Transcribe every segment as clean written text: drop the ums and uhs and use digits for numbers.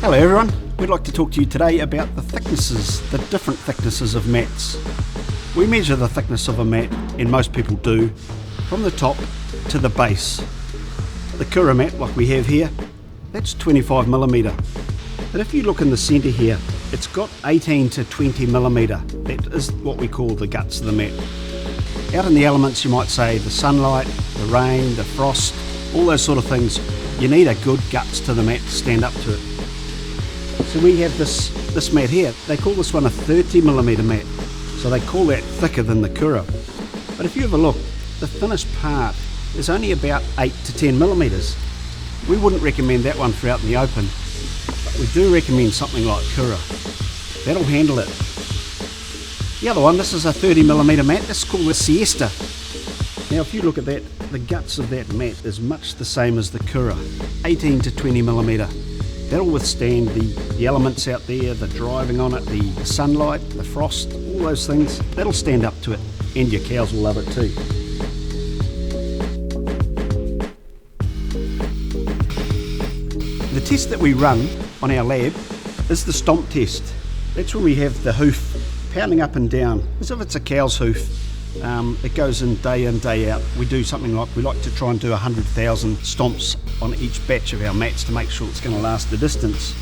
Hello everyone, we'd like to talk to you today about the different thicknesses of mats. We measure the thickness of a mat, and most people do, from the top to the base. The Kura mat, like we have here, that's 25mm. But if you look in the centre here, it's got 18 to 20mm. That is what we call the guts of the mat. Out in the elements, you might say the sunlight, the rain, the frost, all those sort of things, you need a good guts to the mat to stand up to it. So we have this mat here. They call this one a 30mm mat, so they call that thicker than the Kura. But if you have a look, the thinnest part is only about 8 to 10mm. We wouldn't recommend that one for out in the open, but we do recommend something like Kura. That'll handle it. The other one, this is a 30mm mat. This is called the Siesta. Now if you look at that, the guts of that mat is much the same as the Kura, 18 to 20mm. That'll withstand the elements out there, the driving on it, the sunlight, the frost, all those things. That'll stand up to it, and your cows will love it too. The test that we run on our lab is the stomp test. That's when we have the hoof pounding up and down, as if it's a cow's hoof. It goes in, day out. We do something like, we like to try and do 100,000 stomps on each batch of our mats to make sure it's going to last the distance.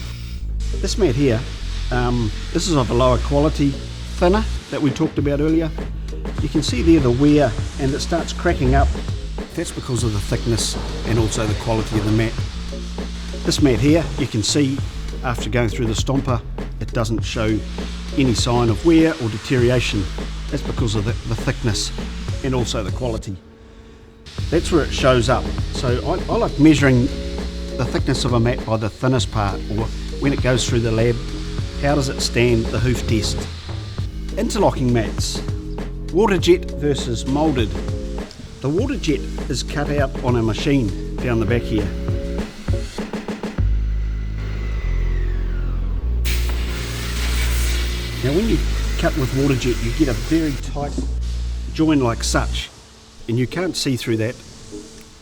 This mat here, this is of a lower quality, thinner, that we talked about earlier. You can see there the wear, and it starts cracking up. That's because of the thickness and also the quality of the mat. This mat here, you can see after going through the stomper, it doesn't show any sign of wear or deterioration. That's because of the thickness and also the quality. That's where it shows up. So I like measuring the thickness of a mat by the thinnest part, or when it goes through the lab, how does it stand the hoof test. Interlocking mats, water jet versus moulded. The water jet is cut out on a machine down the back here. Now when you cut with water jet, you get a very tight join like such, and you can't see through that.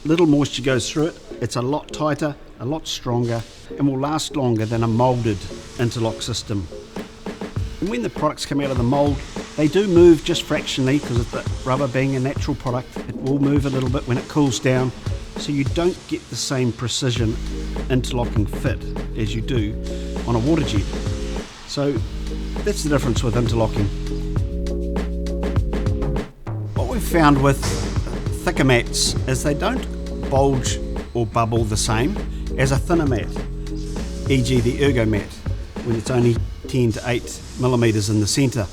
Little moisture goes through it. It's a lot tighter, a lot stronger, and will last longer than a moulded interlock system. And when the products come out of the mould, they do move just fractionally, because of the rubber being a natural product. It will move a little bit when it cools down, so you don't get the same precision interlocking fit as you do on a water jet. So that's the difference with interlocking. What we've found with thicker mats is they don't bulge or bubble the same as a thinner mat, e.g. the Ergo mat, when it's only 10 to 8mm in the centre.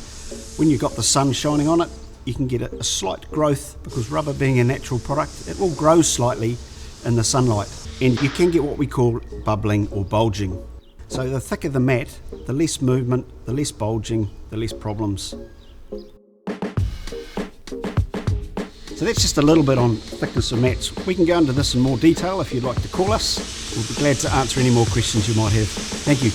When you've got the sun shining on it, you can get a slight growth, because rubber being a natural product, it will grow slightly in the sunlight, and you can get what we call bubbling or bulging. So the thicker the mat, the less movement, the less bulging, the less problems. So that's just a little bit on thickness of mats. We can go into this in more detail if you'd like to call us. We'll be glad to answer any more questions you might have. Thank you.